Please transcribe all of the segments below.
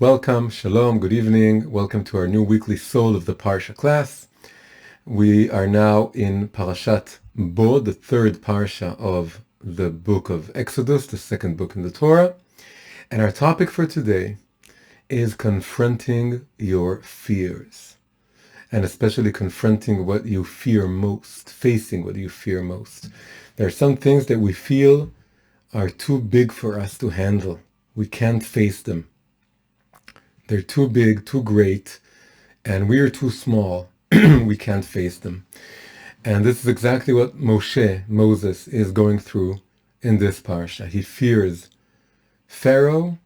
Welcome, shalom, good evening. Welcome to our new weekly Soul of the Parsha class. We are now in Parashat Bo, the third Parsha of the book of Exodus, the second book in the Torah. And our topic for today is confronting your fears. And especially confronting what you fear most, facing what you fear most. There are some things that we feel are too big for us to handle. We can't face them. They're too big, too great, and we are too small. We can't face them. And this is exactly what Moses, is going through in this parsha. He fears Pharaoh.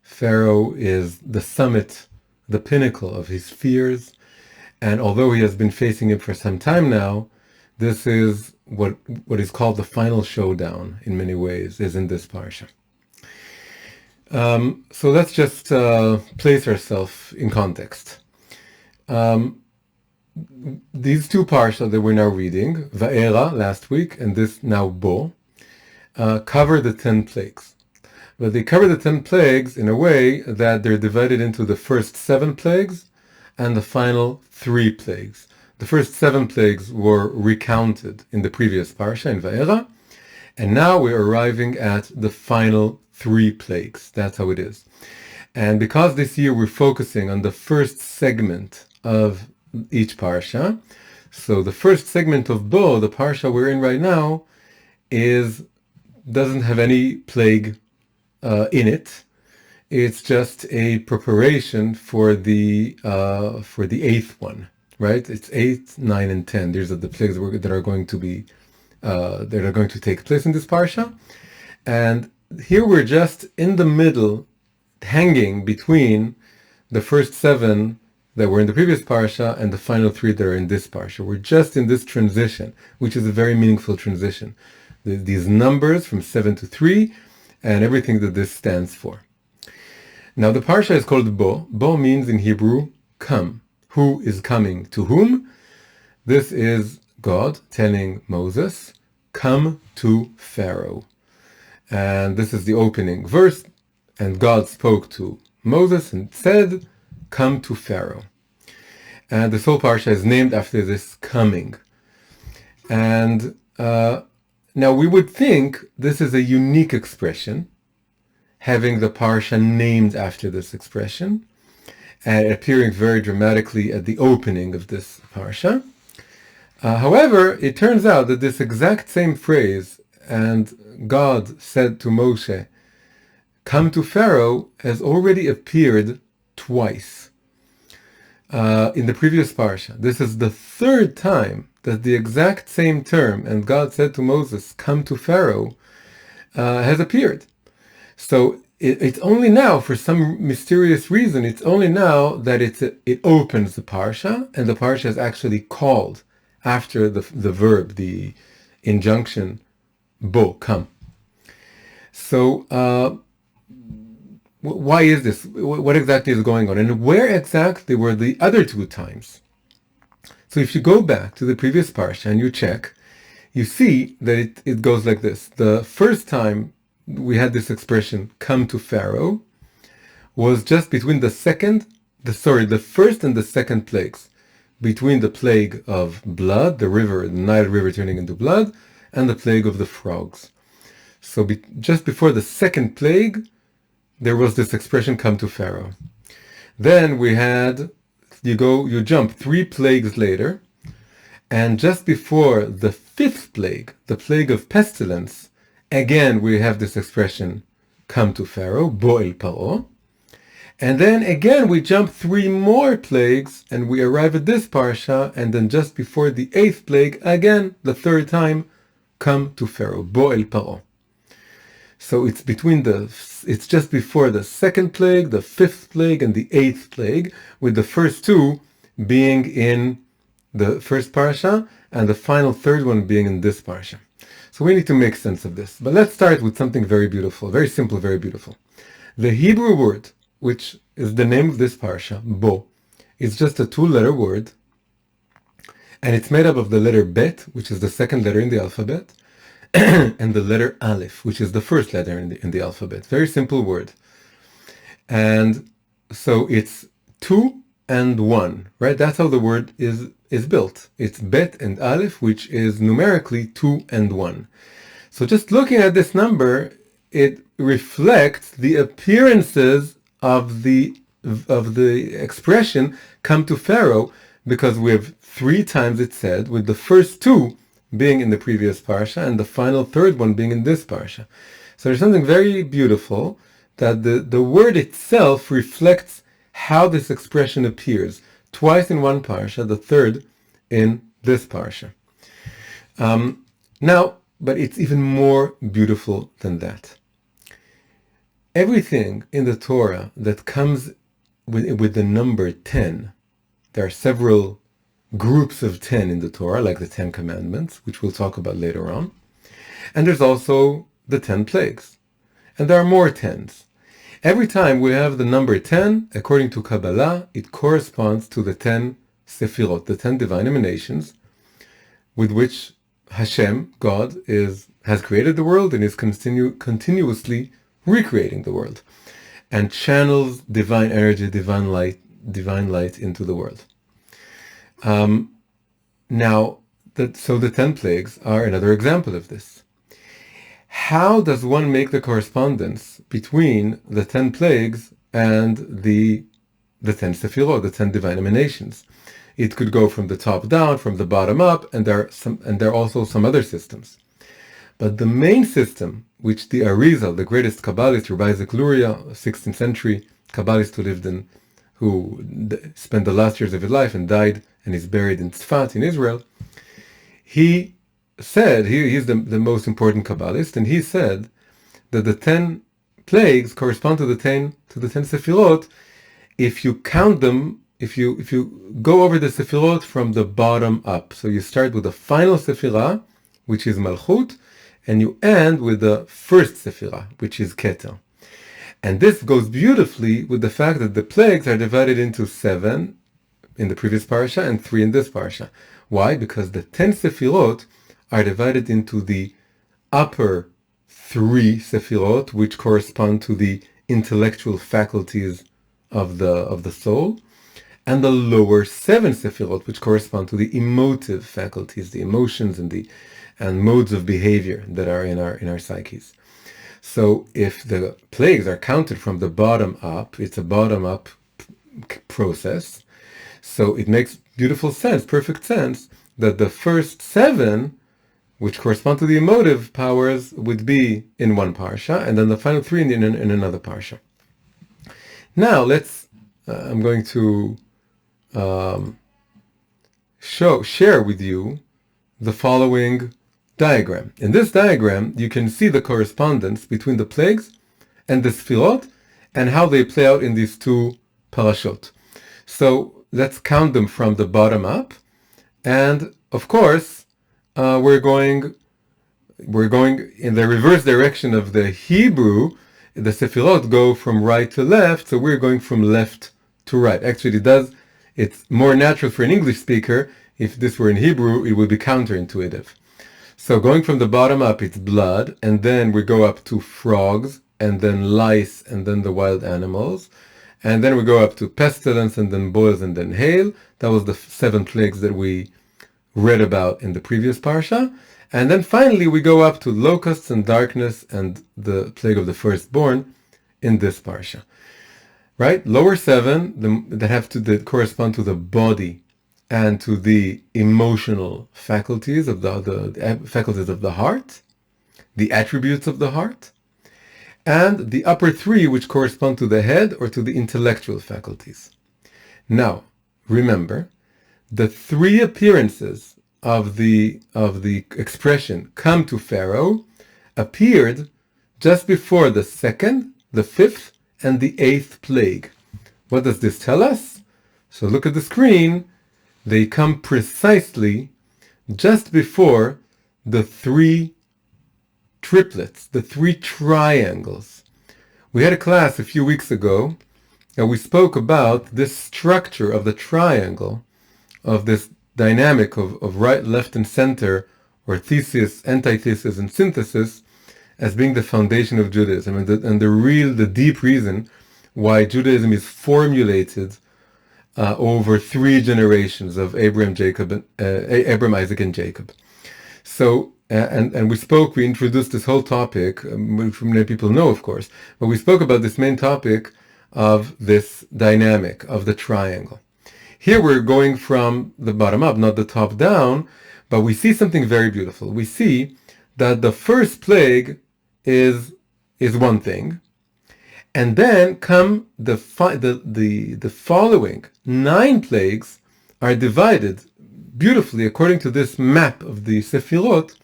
Pharaoh is the summit, the pinnacle of his fears. And although he has been facing him for some time now, this is what is called the final showdown in many ways, is in this parsha. So let's just place ourselves in context. These two parsha that we're now reading, Va'era last week and this now Bo, cover the 10 plagues. But they cover the 10 plagues in a way that they're divided into the first 7 plagues and the final 3 plagues. The first 7 plagues were recounted in the previous parsha in Va'era, and now we're arriving at the final 3 plagues. That's how it is. And because this year we're focusing on the first segment of each parsha, so the first segment of Bo, the parsha we're in right now, doesn't have any plague in it. It's just a preparation for the 8th one, right? It's 8, 9, and 10. These are the plagues that are going to take place in this parsha, and here we're just in the middle, hanging between the first 7 that were in the previous parsha and the final 3 that are in this parsha. We're just in this transition, which is a very meaningful transition. These numbers from 7 to 3 and everything that this stands for. Now the parsha is called Bo. Bo means in Hebrew, come. Who is coming to whom? This is God telling Moses, come to Pharaoh. And this is the opening verse. And God spoke to Moses and said, come to Pharaoh. And this whole parsha is named after this coming. And now we would think this is a unique expression, having the parsha named after this expression, and appearing very dramatically at the opening of this parsha. However, it turns out that this exact same phrase, and God said to Moshe, come to Pharaoh, has already appeared twice in the previous parsha. This is the 3rd time that the exact same term, and God said to Moses, come to Pharaoh, has appeared. So it's only now, for some mysterious reason, it's only now that it opens the parsha, and the parsha is actually called after the verb, the injunction, Bo, come. So why is this? What exactly is going on? And where exactly were the other 2 times? So if you go back to the previous parsha and you check, you see that it goes like this. The first time we had this expression, come to Pharaoh, was just between the first and the second plagues. Between the plague of blood, the Nile River turning into blood, and the plague of the frogs. So just before the second plague, there was this expression, come to Pharaoh. Then we had, you jump 3 plagues later, and just before the 5th plague, the plague of pestilence, again we have this expression, come to Pharaoh, Bo el Paro. And then again we jump 3 more plagues, and we arrive at this parsha, and then just before the 8th plague, again, the 3rd time, come to Pharaoh, Bo el Paro. So it's just before the 2nd plague, the 5th plague, and the 8th plague, with the first 2 being in the first parsha, and the final 3rd one being in this parsha. So we need to make sense of this. But let's start with something very beautiful, very simple, very beautiful. The Hebrew word, which is the name of this parsha, Bo, is just a 2-letter word, and it's made up of the letter Bet, which is the 2nd letter in the alphabet, and the letter Aleph, which is the 1st letter in the alphabet. Very simple word. And So it's 2 and 1, right? That's how the word is built. It's bet and aleph, which is numerically 2 and 1. So just looking at this number, it reflects the appearances of the expression come to Pharaoh, because we have 3 times it said, with the first 2 being in the previous parsha and the final third one being in this parsha. So there's something very beautiful that the word itself reflects how this expression appears. Twice in one parsha, the third in this parsha. Now, but it's even more beautiful than that. Everything in the Torah that comes with the number 10, there are several groups of 10 in the Torah, like the 10 Commandments, which we'll talk about later on. And there's also the 10 plagues. And there are more 10s. Every time we have the number 10, according to Kabbalah, it corresponds to the 10 Sefirot, the 10 divine emanations, with which Hashem, God, has created the world and is continuously recreating the world, and channels divine energy, divine light into the world. So the 10 plagues are another example of this. How does one make the correspondence between the 10 plagues and the 10 Sefirot, the 10 divine emanations? It could go from the top down, from the bottom up, and there are also some other systems. But the main system, which the Arizal, the greatest Kabbalist, Rabbi Isaac Luria, 16th century Kabbalist who spent the last years of his life and died and is buried in Tzfat in Israel, he said, he's the most important Kabbalist, and he said that the 10 plagues correspond to the 10 Sefirot if you count them, if you go over the Sefirot from the bottom up. So you start with the final Sefirah, which is Malchut, and you end with the first Sefirah, which is Keter. And this goes beautifully with the fact that the plagues are divided into 7 in the previous parasha and 3 in this parasha. Why? Because the 10 Sefirot are divided into the upper 3 Sefirot, which correspond to the intellectual faculties of the soul, and the lower 7 Sefirot, which correspond to the emotive faculties, the emotions and modes of behavior that are in our psyches. So if the plagues are counted from the bottom up, it's a bottom-up process. So it makes beautiful sense, perfect sense, that the first 7, which correspond to the emotive powers, would be in one parsha, and then the final 3 in another parsha. Now I'm going to share with you the following diagram. In this diagram, you can see the correspondence between the plagues and the Sfirot and how they play out in these 2 parashot. So let's count them from the bottom up. And of course, we're going in the reverse direction of the Hebrew. The Sefirot go from right to left, so we're going from left to right. Actually, it's more natural for an English speaker. If this were in Hebrew, it would be counterintuitive. So going from the bottom up, it's blood, and then we go up to frogs, and then lice, and then the wild animals, and then we go up to pestilence, and then boils, and then hail. That was the 7 plagues that we read about in the previous parsha. And then finally we go up to locusts and darkness and the plague of the firstborn in this parsha. Right? Lower 7 that correspond to the body and to the emotional faculties of the faculties of the heart, the attributes of the heart, and the upper 3, which correspond to the head or to the intellectual faculties. Now, remember, the 3 appearances of the expression "come to Pharaoh" appeared just before the 2nd, the 5th, and the 8th plague. What does this tell us? So look at the screen. They come precisely just before the 3 triplets, the 3 triangles. We had a class a few weeks ago, and we spoke about this structure of the triangle, of this dynamic of right, left, and center, or thesis, antithesis, and synthesis, as being the foundation of Judaism, and the deep reason why Judaism is formulated over 3 generations of Abraham, Isaac, and Jacob. So, and we introduced this whole topic, which many people know, of course, but we spoke about this main topic of this dynamic of the triangle. Here we're going from the bottom up, not the top down, but we see something very beautiful. We see that the first plague is one thing, and then come the following 9 plagues are divided beautifully according to this map of the Sefirot.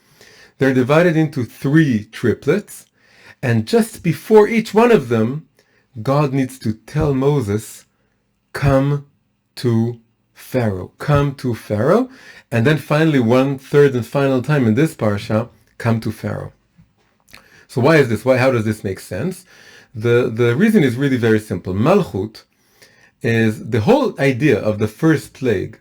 They're divided into 3 triplets, and just before each one of them, God needs to tell Moses, come to Pharaoh, come to Pharaoh, and then finally 1/3 and final time in this parsha, come to Pharaoh. So why is this? How does this make sense? The reason is really very simple. Malchut is the whole idea of the first plague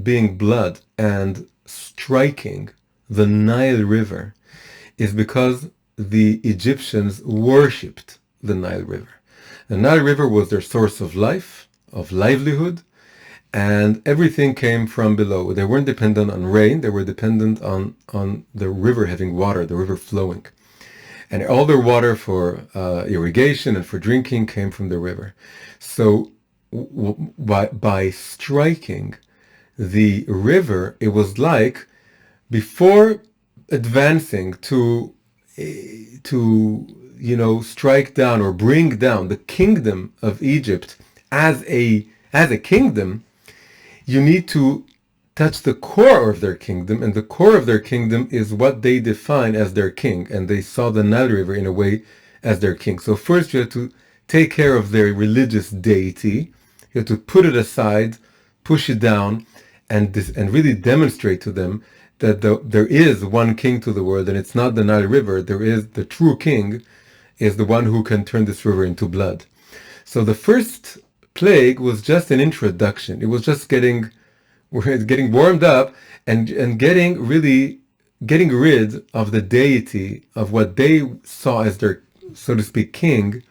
being blood and striking the Nile River is because the Egyptians worshipped the Nile River. The Nile River was their source of life, of livelihood, and everything came from below. They weren't dependent on rain, they were dependent on the river having water, the river flowing. And all their water for irrigation and for drinking came from the river. So by striking the river, it was like before advancing to strike down or bring down the kingdom of Egypt as a kingdom, you need to touch the core of their kingdom, and the core of their kingdom is what they define as their king, and they saw the Nile River in a way as their king. So first you have to take care of their religious deity. You have to put it aside, push it down, and really demonstrate to them that there is one king to the world, and it's not the Nile River. There is the true king, is the one who can turn this river into blood. So the first plague was just an introduction. It was just getting warmed up and getting rid of the deity of what they saw as their, so to speak, king,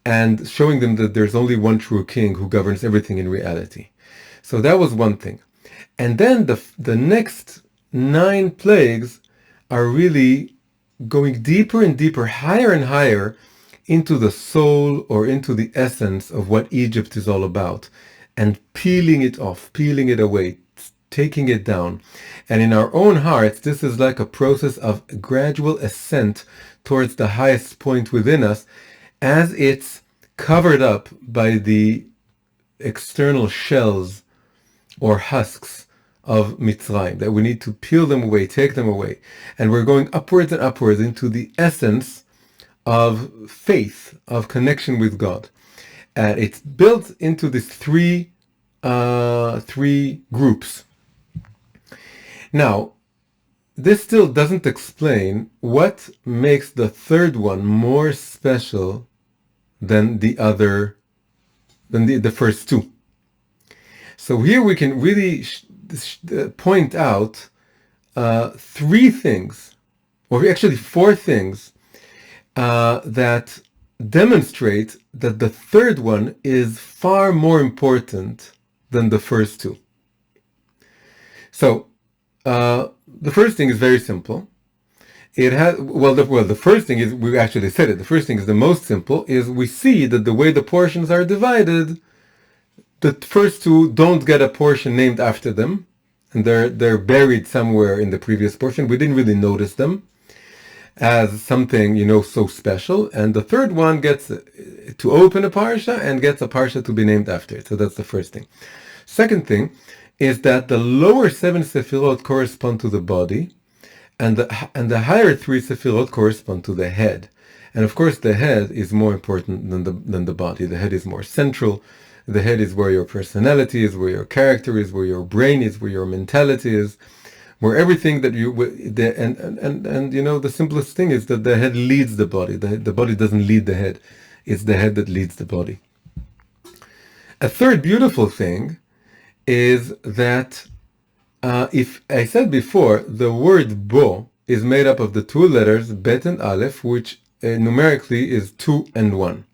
and showing them that there's only one true king who governs everything in reality. So that was one thing. And then the next 9 plagues are really going deeper and deeper, higher and higher into the soul or into the essence of what Egypt is all about, and peeling it off, peeling it away, taking it down. And in our own hearts, this is like a process of gradual ascent towards the highest point within us, as it's covered up by the external shells or husks of Mitzrayim, that we need to peel them away, take them away. And we're going upwards and upwards into the essence of faith, of connection with God. And it's built into these three groups. Now, this still doesn't explain what makes the third one more special than the first 2. So here we can really point out 3 things, or actually 4 things, that demonstrate that the third one is far more important than the first 2. So the first thing is very simple. It has the first thing is, we actually said it. The first thing is the most simple, is we see that the way the portions are divided, the first 2 don't get a portion named after them, and they're buried somewhere in the previous portion. We didn't really notice them as something, so special. And the third one gets to open a parsha and gets a parsha to be named after it. So that's the first thing. Second thing is that the lower 7 sefirot correspond to the body, and the higher 3 sefirot correspond to the head. And of course, the head is more important than the body. The head is more central. The head is where your personality is, where your character is, where your brain is, where your mentality is, where everything that the simplest thing is that the head leads the body. The body doesn't lead the head. It's the head that leads the body. A third beautiful thing is that if I said before, the word bo is made up of the 2 letters bet and aleph, which numerically is 2 and 1.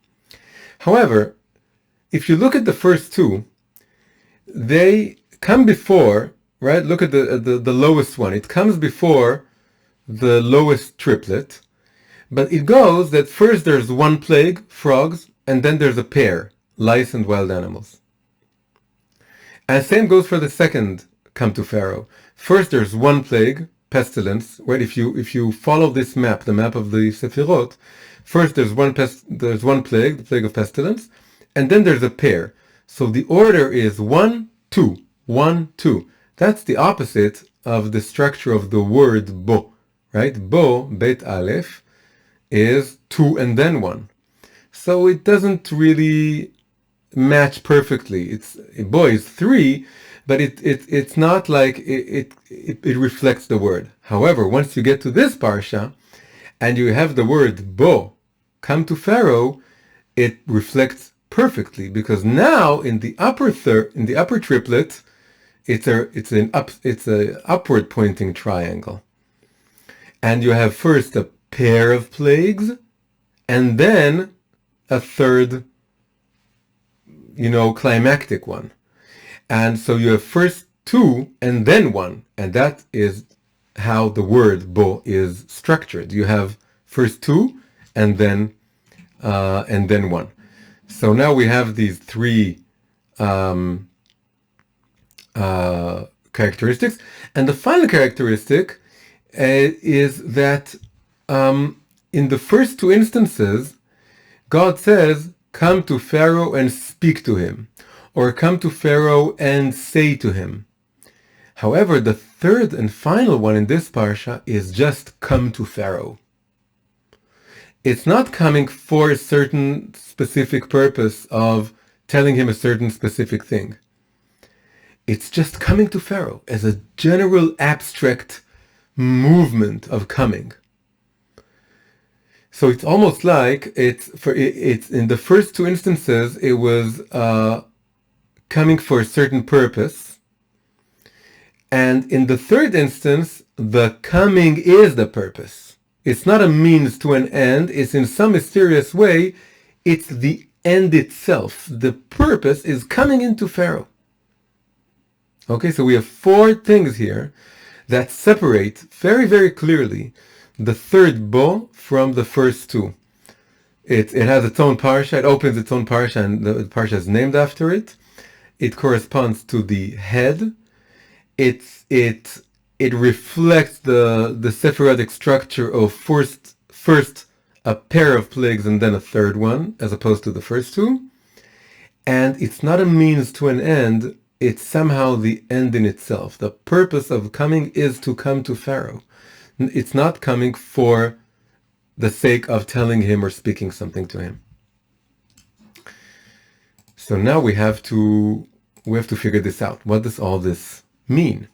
However, if you look at the first two, they come before, right? Look at the lowest one. It comes before the lowest triplet, but it goes that first there's one plague, frogs, and then there's a pair, lice and wild animals. And same goes for the second come to Pharaoh. First there's one plague, pestilence, right? If you follow this map, the map of the Sephirot, first there's one plague, the plague of pestilence, and then there's a pair. So the order is 1, 2, 1, 2. That's the opposite of the structure of the word bo, right? Bo, bet aleph, is 2 and then 1. So it doesn't really match perfectly. It's bo is 3, but it's not like it reflects the word. However, once you get to this parsha and you have the word bo come to Pharaoh, it reflects perfectly, because now in the upper triplet, it's a upward pointing triangle, and you have first a pair of plagues, and then a third, climactic one. And so you have first 2 and then 1, and that is how the word bo is structured. You have first 2 and then 1. So now we have these 3 characteristics, and the final characteristic is that in the first 2 instances, God says, "Come to Pharaoh and speak to him," or "Come to Pharaoh and say to him." However, the third and final one in this parsha is just "come to Pharaoh." It's not coming for a certain specific purpose of telling him a certain specific thing. It's just coming to Pharaoh as a general abstract movement of coming. So it's almost like it's in the first 2 instances it was coming for a certain purpose, and in the third instance the coming is the purpose. It's not a means to an end. It's in some mysterious way, it's the end itself. The purpose is coming into Pharaoh. Okay, so we have 4 things here that separate very, very clearly the third bo from the first 2. It has its own parsha. It opens its own parsha, and the parsha is named after it. It corresponds to the head. It reflects the Sephirotic structure of first a pair of plagues and then a third one, as opposed to the first 2. And it's not a means to an end. It's somehow the end in itself. The purpose of coming is to come to Pharaoh. It's not coming for the sake of telling him or speaking something to him. So now we have to figure this out. What does all this mean?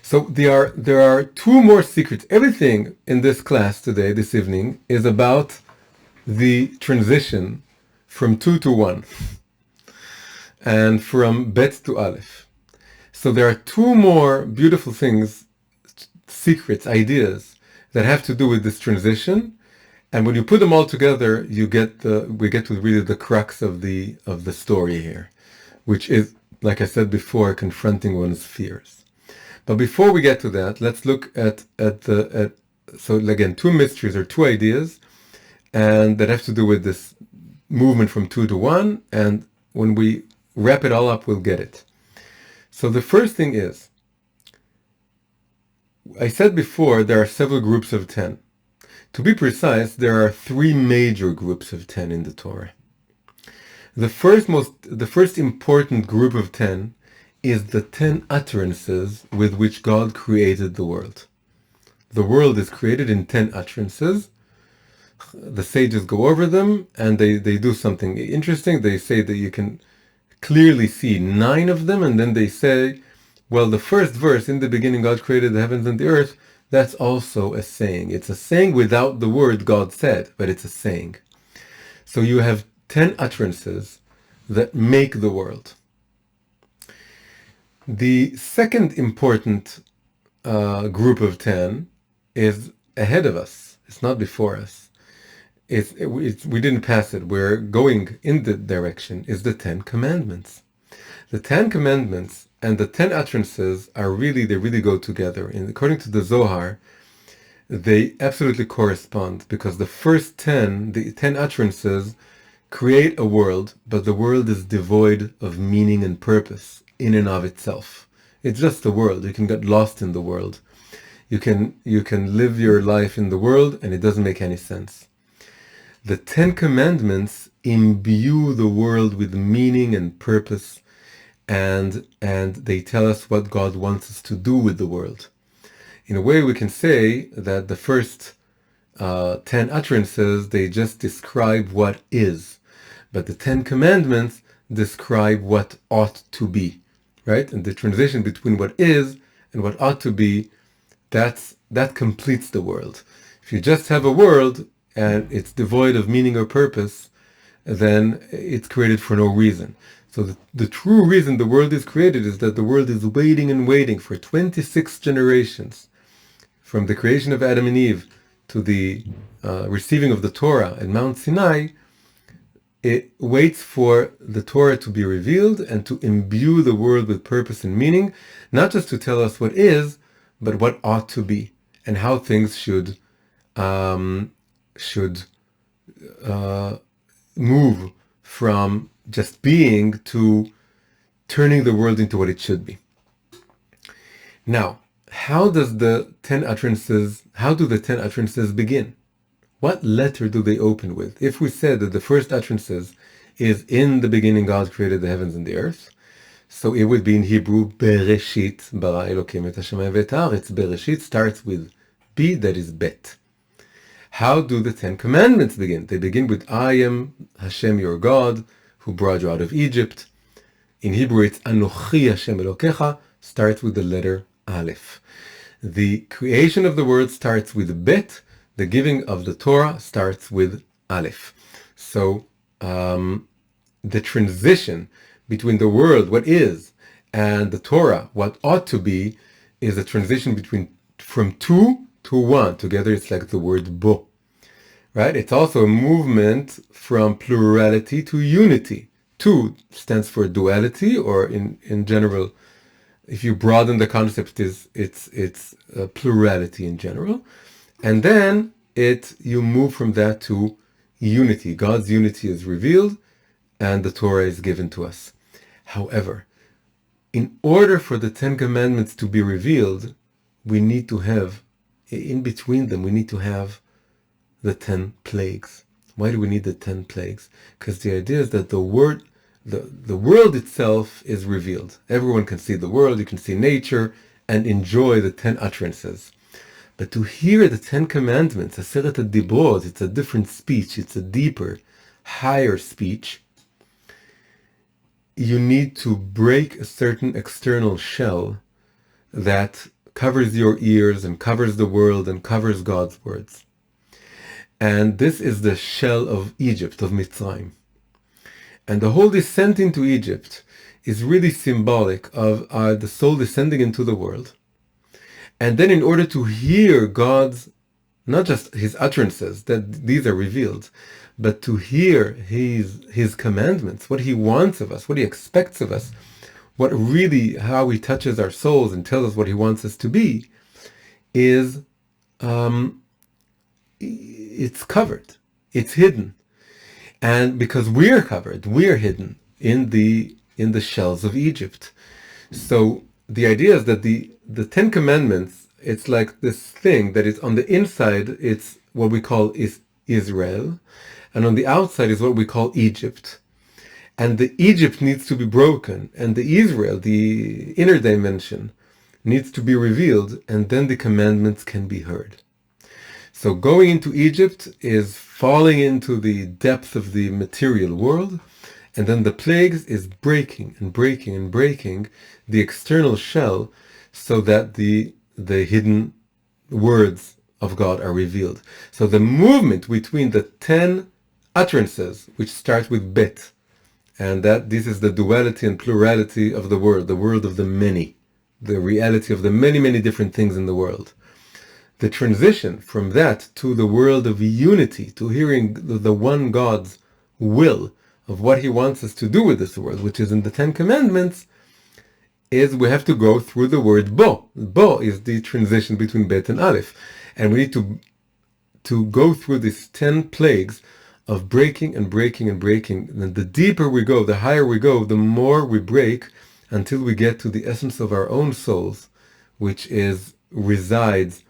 So there are 2 more secrets. Everything in this class today, this evening, is about the transition from 2 to 1 and from bet to aleph. So there are 2 more beautiful things, secrets, ideas that have to do with this transition, and when you put them all together, we get to really the crux of the story here, which is, like I said before, confronting one's fears. But before we get to that, let's look at so again, 2 mysteries or 2 ideas, and that have to do with this movement from 2 to 1, and when we wrap it all up, we'll get it. So the first thing is, I said before, there are several groups of 10. To be precise, there are 3 major groups of 10 in the Torah. The first important group of 10 is the 10 utterances with which God created the world. The world is created in 10 utterances. The sages go over them, and they do something interesting. They say that you can clearly see 9 of them, and then they say, well, the first verse, "In the beginning God created the heavens and the earth," that's also a saying. It's a saying without the word God said, but it's a saying. So you have 10 utterances that make the world. The second important group of 10 is ahead of us. It's not before us. we didn't pass it. We're going in the direction, is the 10 Commandments. The 10 Commandments and the 10 utterances they really go together. And according to the Zohar, they absolutely correspond, because the 10 utterances create a world, but the world is devoid of meaning and purpose in and of itself. It's just a world. You can get lost in the world. You can live your life in the world and it doesn't make any sense. The 10 Commandments imbue the world with meaning and purpose, and they tell us what God wants us to do with the world. In a way, we can say that the first 10 utterances, they just describe what is, but the 10 Commandments describe what ought to be, right? And the transition between what is and what ought to be, that completes the world. If you just have a world and it's devoid of meaning or purpose, then it's created for no reason. So the true reason the world is created is that the world is waiting and waiting for 26 generations, from the creation of Adam and Eve to the receiving of the Torah at Mount Sinai. It waits for the Torah to be revealed and to imbue the world with purpose and meaning, not just to tell us what is, but what ought to be, and how things should move from just being to turning the world into what it should be. Now, how do the 10 utterances begin? What letter do they open with? If we said that the first utterances is in the beginning God created the heavens and the earth, so it would be in Hebrew, Bereshit, bara Elokim et hashamayim ve'et haaretz. Bereshit starts with B, that is Bet. How do the 10 Commandments begin? They begin with, I am Hashem your God, who brought you out of Egypt. In Hebrew, it's Anochi Hashem Elokecha, starts with the letter Aleph. The creation of the world starts with Bet. The giving of the Torah starts with Aleph. So the transition between the world, what is, and the Torah, what ought to be, is a transition from 2 to 1. Together it's like the word Bo. Right? It's also a movement from plurality to unity. 2 stands for duality, or in general, if you broaden the concept, it's plurality in general. And then you move from that to unity. God's unity is revealed and the Torah is given to us. However, in order for the 10 Commandments to be revealed, we need to have, in between them, we need to have the 10 plagues. Why do we need the 10 plagues? Because the idea is that the world itself is revealed. Everyone can see the world, you can see nature, and enjoy the 10 utterances. But to hear the 10 Commandments, Aseret HaDibrot, it's a different speech, it's a deeper, higher speech. You need to break a certain external shell that covers your ears and covers the world and covers God's words. And this is the shell of Egypt, of Mitzrayim. And the whole descent into Egypt is really symbolic of the soul descending into the world. And then in order to hear God's, not just his utterances, that these are revealed, but to hear his commandments, what he wants of us, what he expects of us, how he touches our souls and tells us what he wants us to be, is it's covered, it's hidden. And because we're covered, we're hidden in the shells of Egypt. So the idea is that the 10 Commandments, it's like this thing that is on the inside, it's what we call is Israel, and on the outside is what we call Egypt. And the Egypt needs to be broken, and the Israel, the inner dimension, needs to be revealed, and then the commandments can be heard. So going into Egypt is falling into the depth of the material world, and then the plagues is breaking and breaking and breaking the external shell so that the hidden words of God are revealed. So the movement between the 10 utterances, which start with Bet, and that this is the duality and plurality of the world of the many, the reality of the many, many different things in the world. The transition from that to the world of unity, to hearing the one God's will of what he wants us to do with this world, which is in the Ten Commandments, is we have to go through the word bo. Bo is the transition between bet and aleph. And we need to go through these 10 plagues of breaking and breaking and breaking. And the deeper we go, the higher we go, the more we break until we get to the essence of our own souls, which resides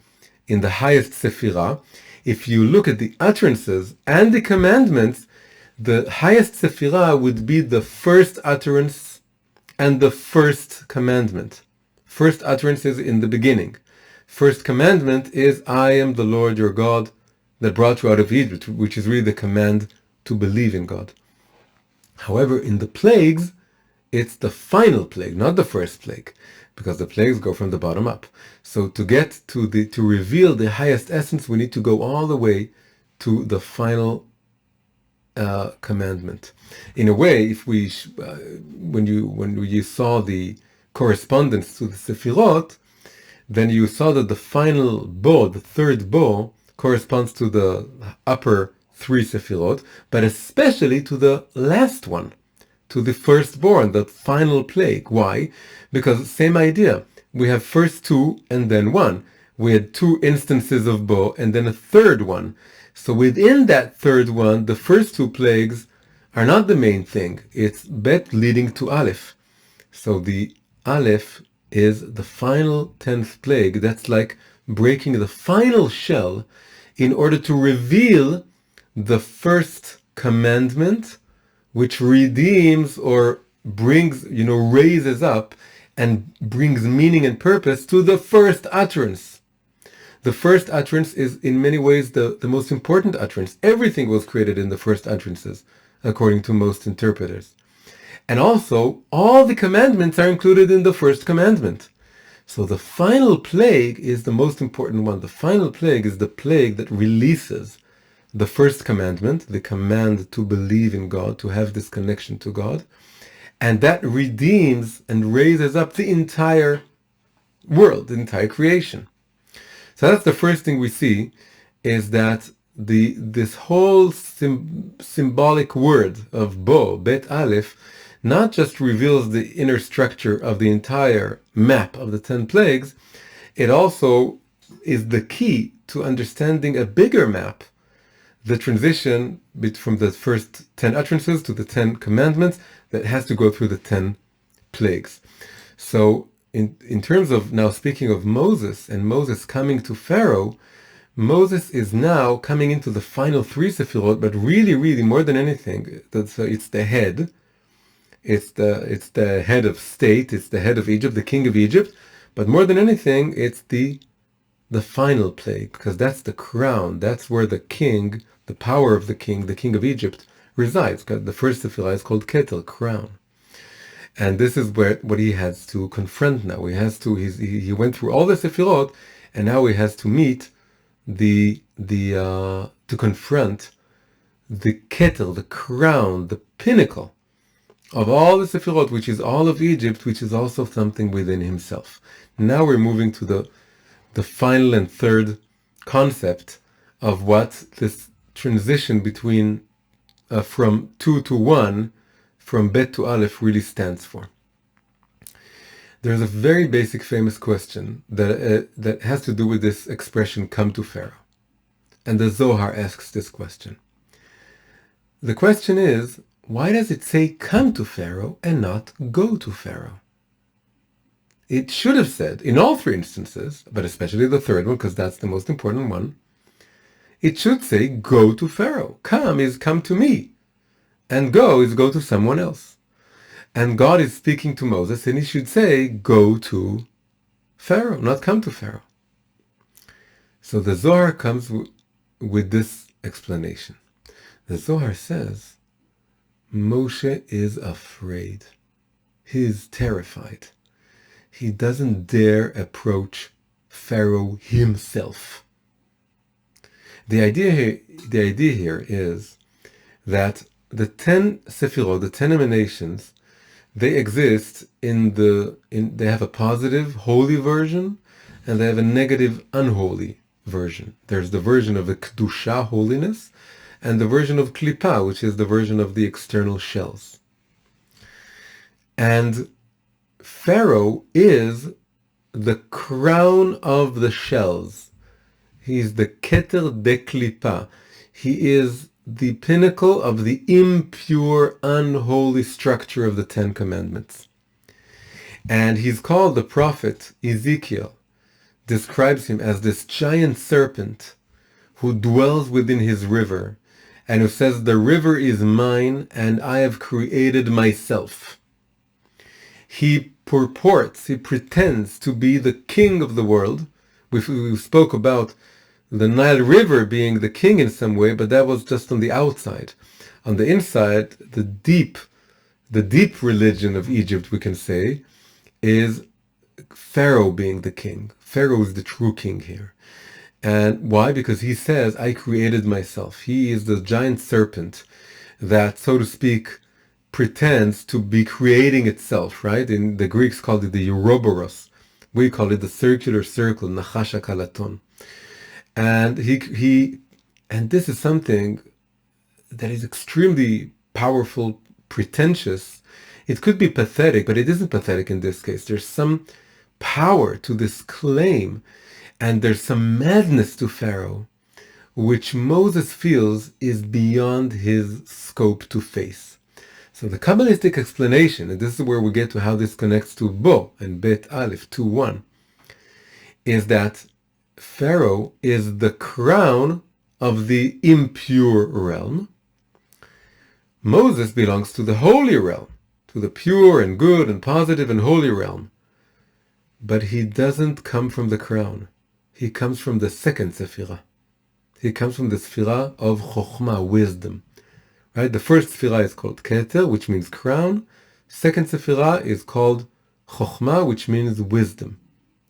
in the highest sephirah. If you look at the utterances and the commandments, the highest sephirah would be the first utterance and the first commandment. First utterance is in the beginning. First commandment is, I am the Lord your God that brought you out of Egypt, which is really the command to believe in God. However, in the plagues, it's the final plague, not the first plague, because the plagues go from the bottom up. So to get to reveal the highest essence, we need to go all the way to the final commandment. In a way, if we when you saw the correspondence to the Sefirot, then you saw that the final bow, the third bow, corresponds to the upper 3 Sefirot, but especially to the last one, to the firstborn, the final plague. Why? Because same idea. We have first 2 and then 1. We had 2 instances of bow and then a third one. So within that third one, the first 2 plagues are not the main thing. It's bet leading to aleph. So the aleph is the final 10th plague. That's like breaking the final shell in order to reveal the first commandment, which redeems or brings, raises up and brings meaning and purpose to the first utterance. The first utterance is in many ways the most important utterance. Everything was created in the first utterances, according to most interpreters. And also, all the commandments are included in the first commandment. So the final plague is the most important one. The final plague is the plague that releases the first commandment, the command to believe in God, to have this connection to God. And that redeems and raises up the entire world, the entire creation. So that's the first thing we see, is that this whole symbolic word of bo, bet aleph, not just reveals the inner structure of the entire map of the 10 plagues, it also is the key to understanding a bigger map, the transition from the first 10 utterances to the 10 commandments that has to go through the 10 plagues. So in terms of now speaking of Moses and Moses coming to Pharaoh, Moses is now coming into the final 3 Sefirot, but really, really more than anything, it's the head. It's the head of state, it's the head of Egypt, the king of Egypt, but more than anything, it's the final plague, because that's the crown, that's where the king, the power of the king of Egypt resides. The first Sephirah is called Ketel, crown. And this is what he has to confront now. He went through all the Sephirot, and now he has to meet to confront the Ketel, the crown, the pinnacle of all the Sephirot, which is all of Egypt, which is also something within himself. Now we're moving to the final and third concept of what this transition between from 2 to 1, from bet to aleph, really stands for. There's a very basic, famous question that has to do with this expression, come to Pharaoh. And the Zohar asks this question. The question is, why does it say come to Pharaoh and not go to Pharaoh? It should have said, in all 3 instances, but especially the third one, because that's the most important one, it should say go to Pharaoh. Come is come to me, and go is go to someone else. And God is speaking to Moses, and he should say go to Pharaoh, not come to Pharaoh. So the Zohar comes with this explanation. The Zohar says, Moshe is afraid. He is terrified. He doesn't dare approach Pharaoh himself. The idea here is that the 10 Sefirot, the 10 emanations, they exist they have a positive, holy version, and they have a negative, unholy version. There's the version of the Kedusha, holiness, and the version of Klipa, which is the version of the external shells. And Pharaoh is the crown of the shells. He's the Keter de Klipa. He is the pinnacle of the impure, unholy structure of the Ten Commandments. And he's called, the prophet Ezekiel describes him as this giant serpent who dwells within his river and who says, the river is mine and I have created myself. He pretends to be the king of the world. We spoke about the Nile River being the king in some way, but that was just on the outside. On the inside, the deep religion of Egypt, we can say, is Pharaoh being the king. Pharaoh is the true king here. And why? Because he says, I created myself. He is the giant serpent that, so to speak, pretends to be creating itself, right? In the Greeks called it the Ouroboros. We call it the circular circle, Nachash Kalaton. And and this is something that is extremely powerful, pretentious. It could be pathetic, but it isn't pathetic in this case. There's some power to this claim, and there's some madness to Pharaoh, which Moses feels is beyond his scope to face. So the Kabbalistic explanation, and this is where we get to how this connects to Bo and Bet Aleph 2:1, is that Pharaoh is the crown of the impure realm. Moses belongs to the holy realm, to the pure and good and positive and holy realm. But he doesn't come from the crown. He comes from the second Sephirah. He comes from the Sephirah of Chokhmah, wisdom. Right? The first Sephirah is called Keter, which means crown. Second Sephirah is called Chokhmah, which means wisdom.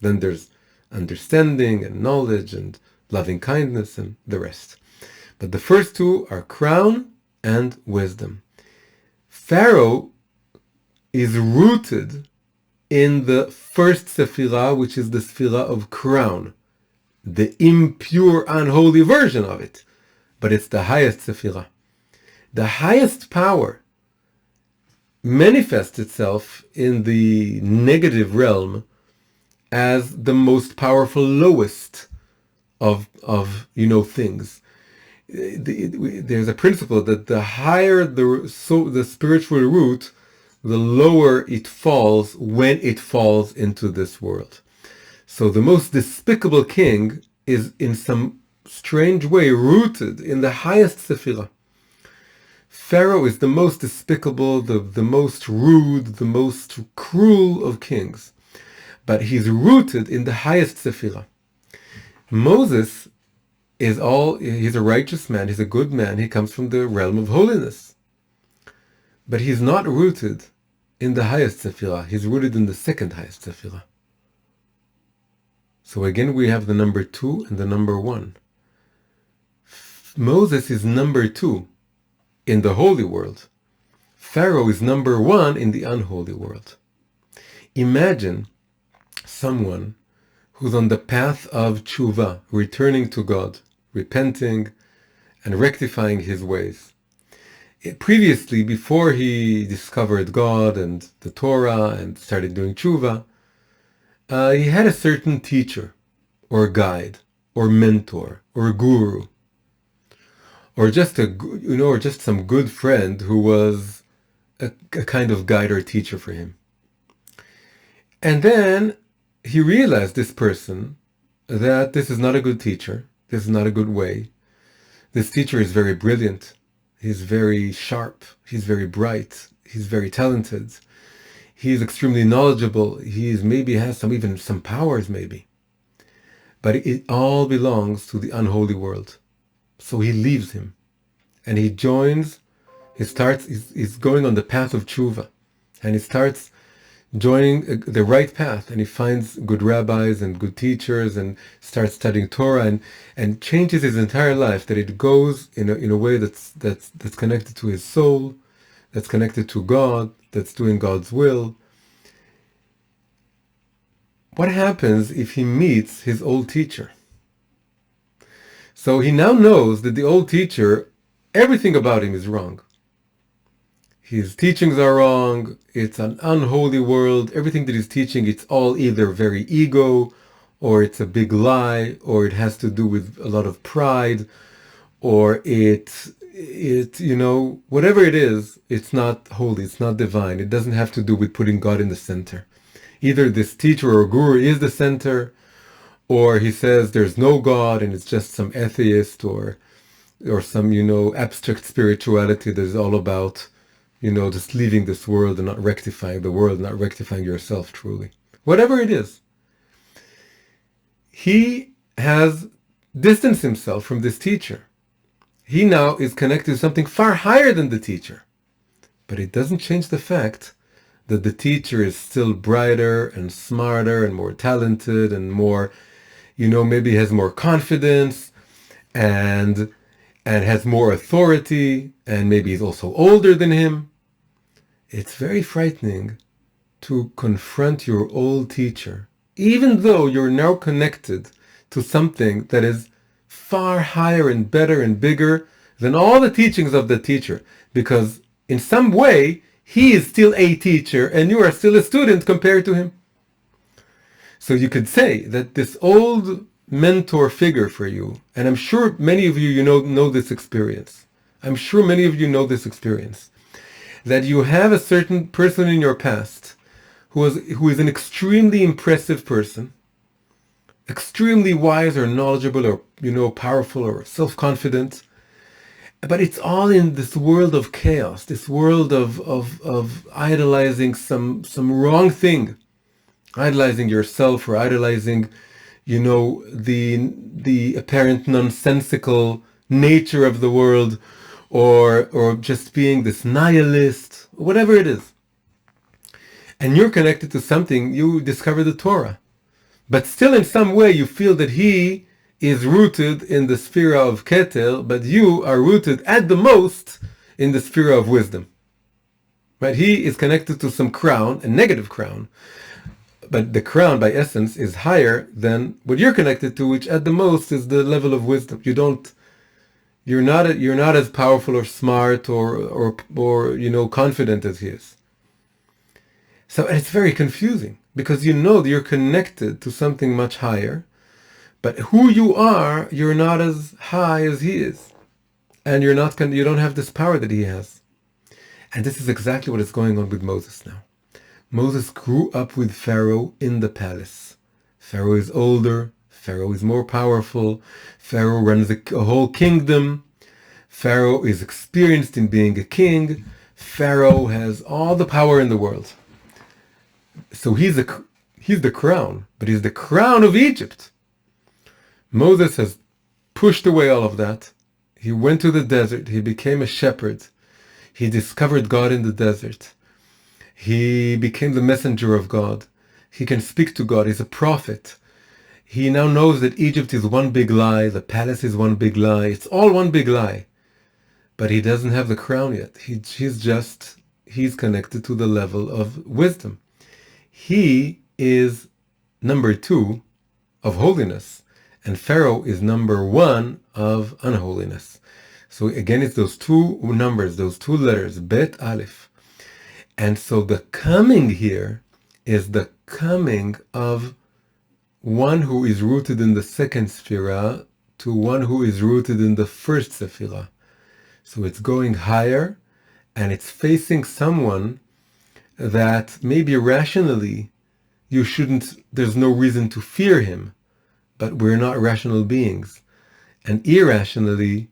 Then there's understanding and knowledge and loving kindness and the rest. But the first two are crown and wisdom. Pharaoh is rooted in the first Sephirah, which is the Sephirah of crown, the impure, unholy version of it. But it's the highest Sephirah. The highest power manifests itself in the negative realm as the most powerful lowest of things. There's a principle that the higher the spiritual root, the lower it falls when it falls into this world. So the most despicable king is in some strange way rooted in the highest Sephirah. Pharaoh is the most despicable, the most rude, the most cruel of kings. But he's rooted in the highest Sephirah. Moses he's a righteous man, he's a good man, he comes from the realm of holiness. But he's not rooted in the highest Sephirah, he's rooted in the second highest Sephirah. So again we have the number 2 and the number 1. Moses is number 2 in the holy world. Pharaoh is number 1 in the unholy world. Imagine someone who's on the path of tshuva, returning to God, repenting and rectifying his ways. Previously, before he discovered God and the Torah and started doing tshuva, he had a certain teacher or guide or mentor or guru, or just some good friend who was a kind of guide or teacher for him. And then he realized, this person, that this is not a good teacher. This is not a good way. This teacher is very brilliant. He's very sharp. He's very bright. He's very talented. He's extremely knowledgeable. Maybe has some powers maybe. But it all belongs to the unholy world. So he leaves him. And he's going on the path of tshuva. And he starts joining the right path, and he finds good rabbis and good teachers and starts studying Torah and changes his entire life, that it goes in a way that's connected to his soul, that's connected to God, that's doing God's will. What happens if he meets his old teacher? So he now knows that the old teacher, everything about him is wrong. His teachings are wrong. It's an unholy world. Everything that he's teaching, it's all either very ego, or it's a big lie, or it has to do with a lot of pride, or whatever it is, it's not holy, it's not divine. It doesn't have to do with putting God in the center. Either this teacher or guru is the center, or he says there's no God and it's just some atheist or some, abstract spirituality that is all about, just leaving this world and not rectifying the world, not rectifying yourself truly. Whatever it is. He has distanced himself from this teacher. He now is connected to something far higher than the teacher. But it doesn't change the fact that the teacher is still brighter and smarter and more talented and more, maybe has more confidence and has more authority, and maybe he's also older than him. It's very frightening to confront your old teacher, even though you're now connected to something that is far higher and better and bigger than all the teachings of the teacher, because in some way he is still a teacher and you are still a student compared to him. So you could say that this old mentor figure for you, and I'm sure many of you know this experience. I'm sure many of you know this experience, that you have a certain person in your past who is an extremely impressive person, extremely wise or knowledgeable or powerful or self-confident, but it's all in this world of chaos, this world of idolizing some wrong thing, idolizing yourself or idolizing the apparent nonsensical nature of the world, or just being this nihilist, whatever it is. And you're connected to something, you discover the Torah. But still in some way you feel that he is rooted in the sphere of Keter, but you are rooted at the most in the sphere of wisdom. Right? He is connected to some crown, a negative crown. But the crown by essence is higher than what you're connected to, which at the most is the level of wisdom. You're not as powerful or smart or confident as he is. So it's very confusing, because that you're connected to something much higher, but who you are, you're not as high as he is, and you don't have this power that he has. And this is exactly what is going on with Moses now. Moses grew up with Pharaoh in the palace. Pharaoh is older, Pharaoh is more powerful, Pharaoh runs a whole kingdom, Pharaoh is experienced in being a king, Pharaoh has all the power in the world. So he's the crown, but he's the crown of Egypt. Moses has pushed away all of that. He went to the desert, he became a shepherd, he discovered God in the desert. He became the messenger of God. He can speak to God. He's a prophet. He now knows that Egypt is one big lie. The palace is one big lie. It's all one big lie. But he doesn't have the crown yet. He's connected to the level of wisdom. He is number 2 of holiness, and Pharaoh is number 1 of unholiness. So again, it's those two numbers, those two letters, Bet Aleph. And so the coming here is the coming of one who is rooted in the second Sephirah to one who is rooted in the first Sephirah. So it's going higher, and it's facing someone that maybe rationally there's no reason to fear him, but we're not rational beings. And irrationally,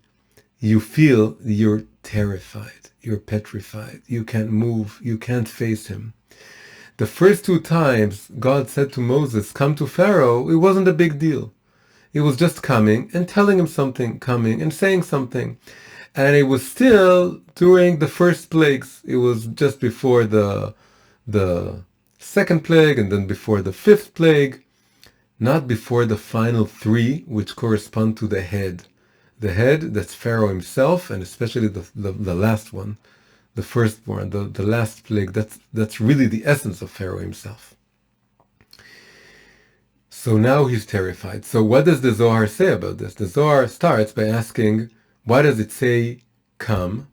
you feel you're terrified. You're petrified. You can't move. You can't face him. The first 2 times God said to Moses, come to Pharaoh, it wasn't a big deal. It was just coming and telling him something, coming and saying something. And it was still during the first plagues. It was just before the second plague, and then before the 5th plague, not before the final 3, which correspond to the head. The head, that's Pharaoh himself, and especially the last one, the firstborn, the last plague, that's really the essence of Pharaoh himself. So now he's terrified. So what does the Zohar say about this? The Zohar starts by asking, why does it say come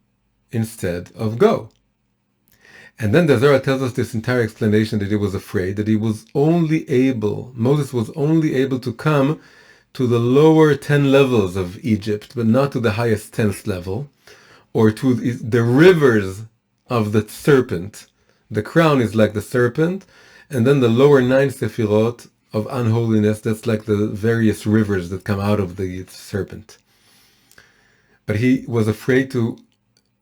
instead of go? And then the Zohar tells us this entire explanation that he was afraid, that Moses was only able to come to the lower 10 levels of Egypt, but not to the highest 10th level, or to the rivers of the serpent. The crown is like the serpent, and then the lower 9 sephirot of unholiness, that's like the various rivers that come out of the serpent. But he was afraid to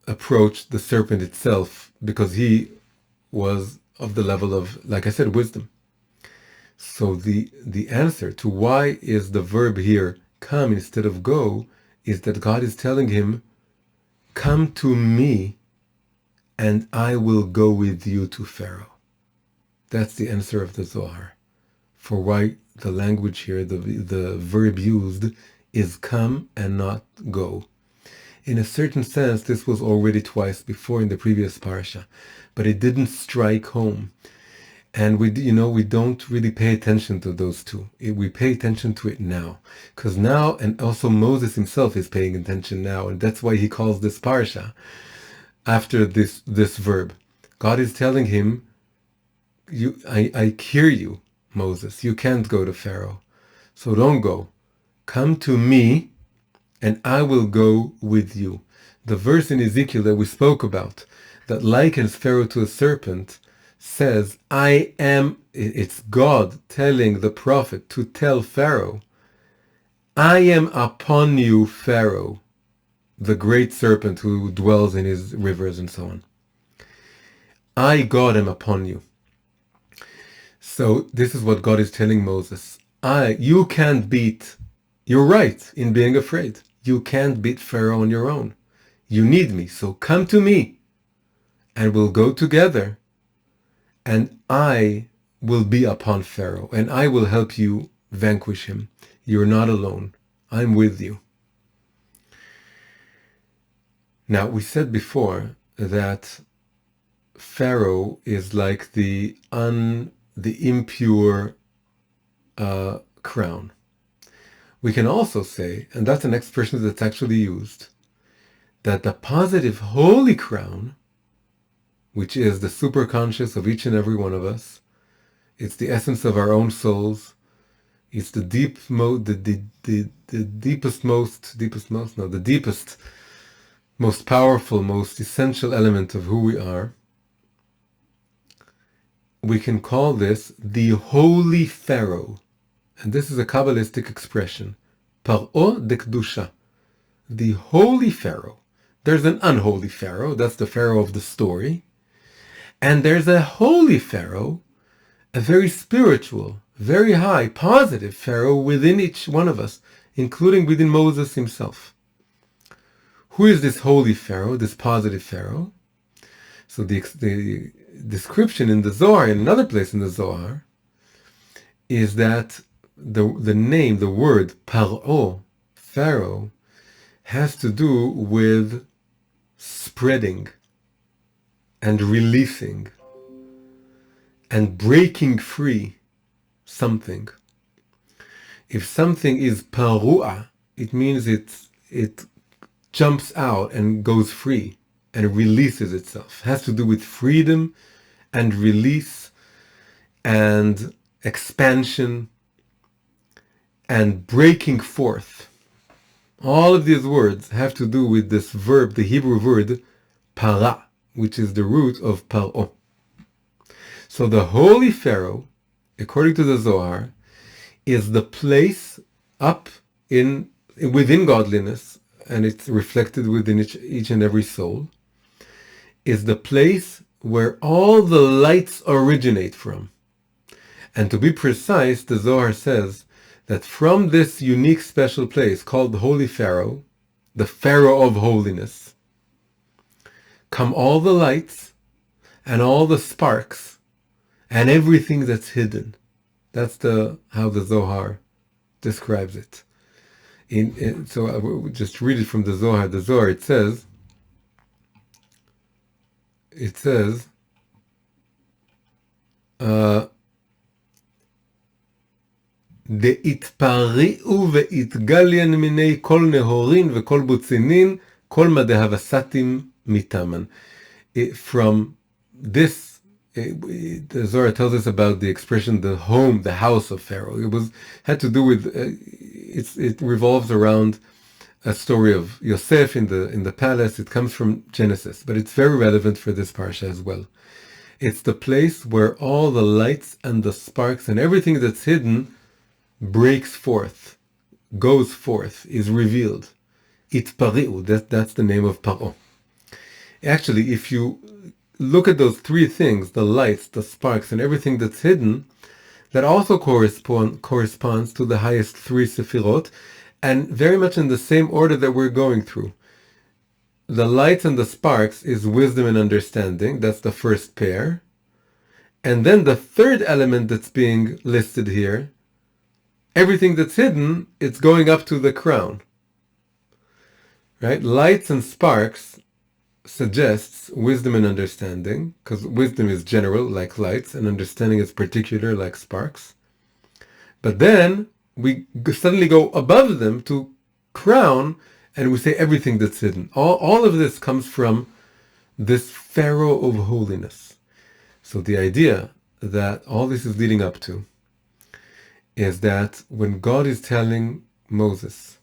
approach the serpent itself because he was of the level of, like I said, wisdom. So the answer to why is the verb here come instead of go is that God is telling him, come to me and I will go with you to Pharaoh. That's the answer of the Zohar for why the language here, the verb used is come and not go. In a certain sense, this was already twice before in the previous parsha, but it didn't strike home. And we don't really pay attention to those two. We pay attention to it now, because now, and also Moses himself is paying attention now, and that's why he calls this parsha after this verb. God is telling him, I hear you, Moses. You can't go to Pharaoh, so don't go. Come to me, and I will go with you. The verse in Ezekiel that we spoke about, that likens Pharaoh to a serpent, says, it's God telling the prophet to tell Pharaoh, I am upon you, Pharaoh, the great serpent who dwells in his rivers and so on. I, God, am upon you. So this is what God is telling Moses. You can't beat, you're right in being afraid. You can't beat Pharaoh on your own. You need me, so come to me and we'll go together and I will be upon Pharaoh and I will help you vanquish him. You're not alone. I'm with you. Now, we said before that Pharaoh is like the impure crown. We can also say, and that's an expression that's actually used, that the positive holy crown, which is the superconscious of each and every one of us, it's the essence of our own souls, it's the deepest, most powerful, most essential element of who we are. We can call this the holy Pharaoh. And this is a Kabbalistic expression. Par'o de Kedusha. The holy Pharaoh. There's an unholy Pharaoh. That's the Pharaoh of the story. And there's a holy Pharaoh, a very spiritual, very high, positive Pharaoh within each one of us, including within Moses himself. Who is this holy Pharaoh, this positive Pharaoh? So the description in the Zohar, in another place in the Zohar, is that the name, the word Par'o, Pharaoh, has to do with spreading and releasing and breaking free something. If something is Paru'a, it means it jumps out and goes free and releases itself. It has to do with freedom and release and expansion and breaking forth. All of these words have to do with this verb, the Hebrew word para, which is the root of par'o. So the holy Pharaoh, according to the Zohar, is the place up within godliness, and it's reflected within each and every soul, is the place where all the lights originate from. And to be precise, the Zohar says that from this unique special place called the Holy Pharaoh, the Pharaoh of holiness, come all the lights and all the sparks and everything that's hidden. That's how the Zohar describes it. So I will just read it from the Zohar. The Zohar, it says, דהתפרעו והתגליין מיני כל נהורין וכל בוצינין, כל מדהבסתים מטעמן. From this, the Zohar tells us about the expression the home, the house of Pharaoh. Had to do with, it revolves around a story of Yosef in the palace. It comes from Genesis, but it's very relevant for this parsha as well. It's the place where all the lights and the sparks and everything that's hidden breaks forth, goes forth, is revealed. Itpari'u, that's the name of Paro. Actually, if you look at those three things, the lights, the sparks, and everything that's hidden, that also corresponds to the highest three Sefirot, and very much in the same order that we're going through. The lights and the sparks is wisdom and understanding. That's the first pair. And then the third element that's being listed here, everything that's hidden, it's going up to the crown. Right? Lights and sparks suggests wisdom and understanding, because wisdom is general, like lights, and understanding is particular, like sparks. But then we suddenly go above them to crown, and we say everything that's hidden. All of this comes from this Pharaoh of holiness. So the idea that all this is leading up to is that when God is telling Moses,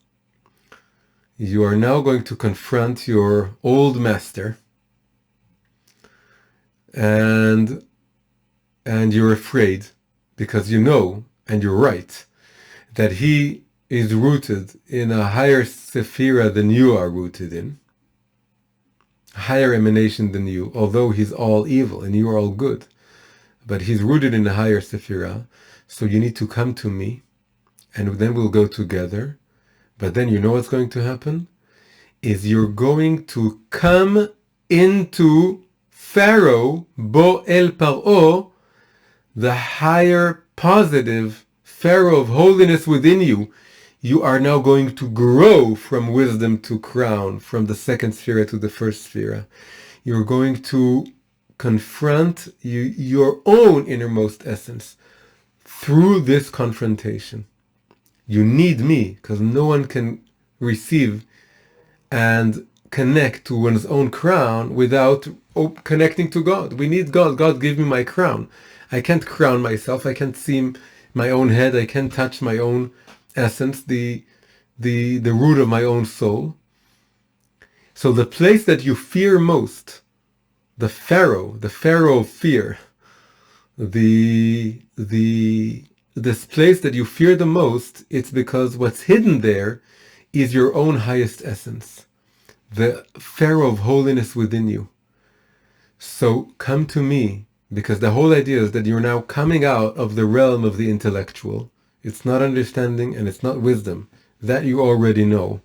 you are now going to confront your old master, and you're afraid because you know, and you're right, that he is rooted in a higher sephira than you are rooted in, higher emanation than you, although he's all evil and you are all good, but he's rooted in a higher sephira. So you need to come to me, and then we'll go together. But then you know what's going to happen? Is you're going to come into Pharaoh, Bo El Paro, the higher positive Pharaoh of holiness within you. You are now going to grow from wisdom to crown, from the second sphere to the first sphere. You're going to confront your own innermost essence through this confrontation. You need me, because no one can receive and connect to one's own crown without connecting to God. We need God. God, give me my crown. I can't crown myself. I can't see my own head. I can't touch my own essence, the root of my own soul. So the place that you fear most, the Pharaoh of fear, this place that you fear the most, it's because what's hidden there is your own highest essence, the Pharaoh of holiness within you. So come to me, because the whole idea is that you're now coming out of the realm of the intellectual. It's not understanding and it's not wisdom. That you already know.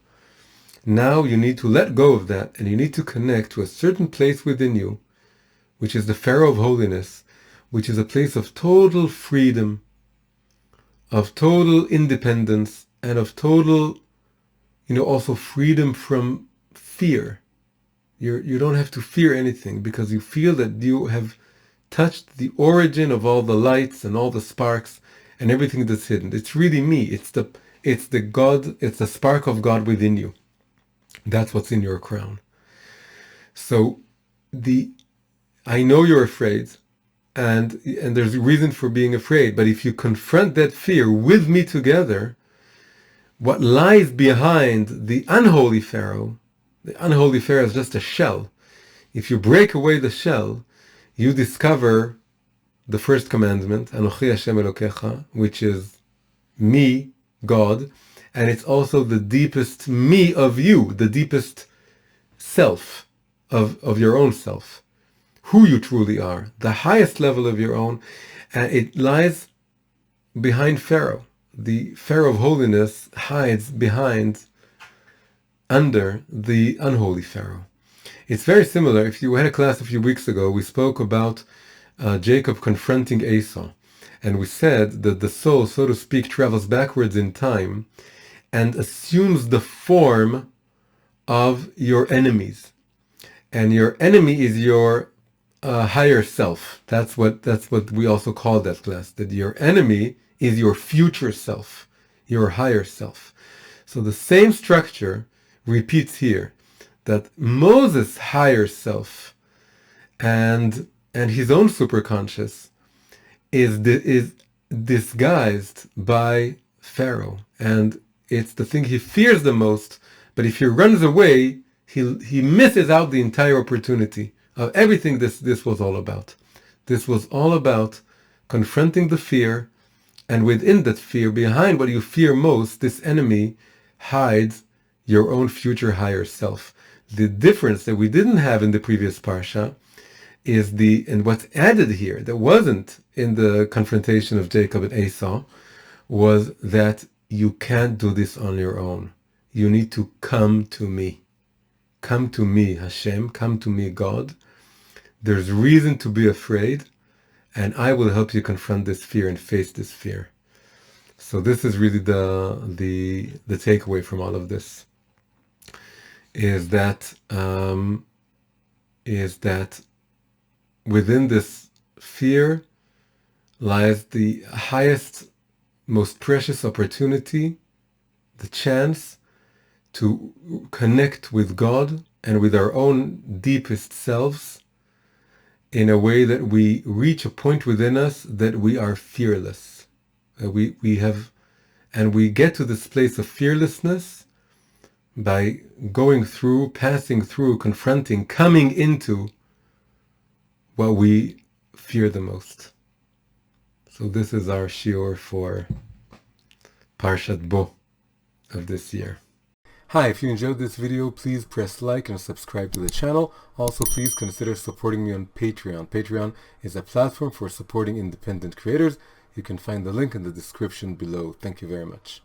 Now you need to let go of that, and you need to connect to a certain place within you, which is the Pharaoh of holiness, which is a place of total freedom, of total independence, and of total, also freedom from fear. You don't have to fear anything, because you feel that you have touched the origin of all the lights and all the sparks and everything that's hidden. It's really me. It's the God. It's the spark of God within you. That's what's in your crown. So I know you're afraid, and there's a reason for being afraid. But if you confront that fear with me together, what lies behind the unholy Pharaoh is just a shell. If you break away the shell, you discover the first commandment, Anochi Hashem Elokecha, which is me, God, and it's also the deepest me of you, the deepest self of your own self, who you truly are, the highest level of your own, and it lies behind Pharaoh. The Pharaoh of holiness hides under the unholy Pharaoh. It's very similar. If you had a class a few weeks ago, we spoke about Jacob confronting Esau. And we said that the soul, so to speak, travels backwards in time and assumes the form of your enemies. And your enemy is your higher self. That's what we also call that class, that your enemy is your future self, your higher self. So the same structure repeats here, that Moses' higher self and his own superconscious is disguised by Pharaoh, and it's the thing he fears the most. But if he runs away, he misses out the entire opportunity of everything this was all about. This was all about confronting the fear, and within that fear, behind what you fear most, this enemy hides your own future higher self. The difference that we didn't have in the previous parsha is and what's added here that wasn't in the confrontation of Jacob and Esau, was that you can't do this on your own. You need to come to me. Come to me, Hashem. Come to me, God. There's reason to be afraid, and I will help you confront this fear and face this fear. So this is really the takeaway from all of this, is that within this fear lies the highest, most precious opportunity, the chance to connect with God and with our own deepest selves in a way that we reach a point within us that we are fearless. We get to this place of fearlessness by passing through, confronting, coming into what we fear the most. So this is our shiur for Parshat Bo of this year. Hi, if you enjoyed this video, please press like and subscribe to the channel. Also, please consider supporting me on Patreon. Patreon is a platform for supporting independent creators. You can find the link in the description below. Thank you very much.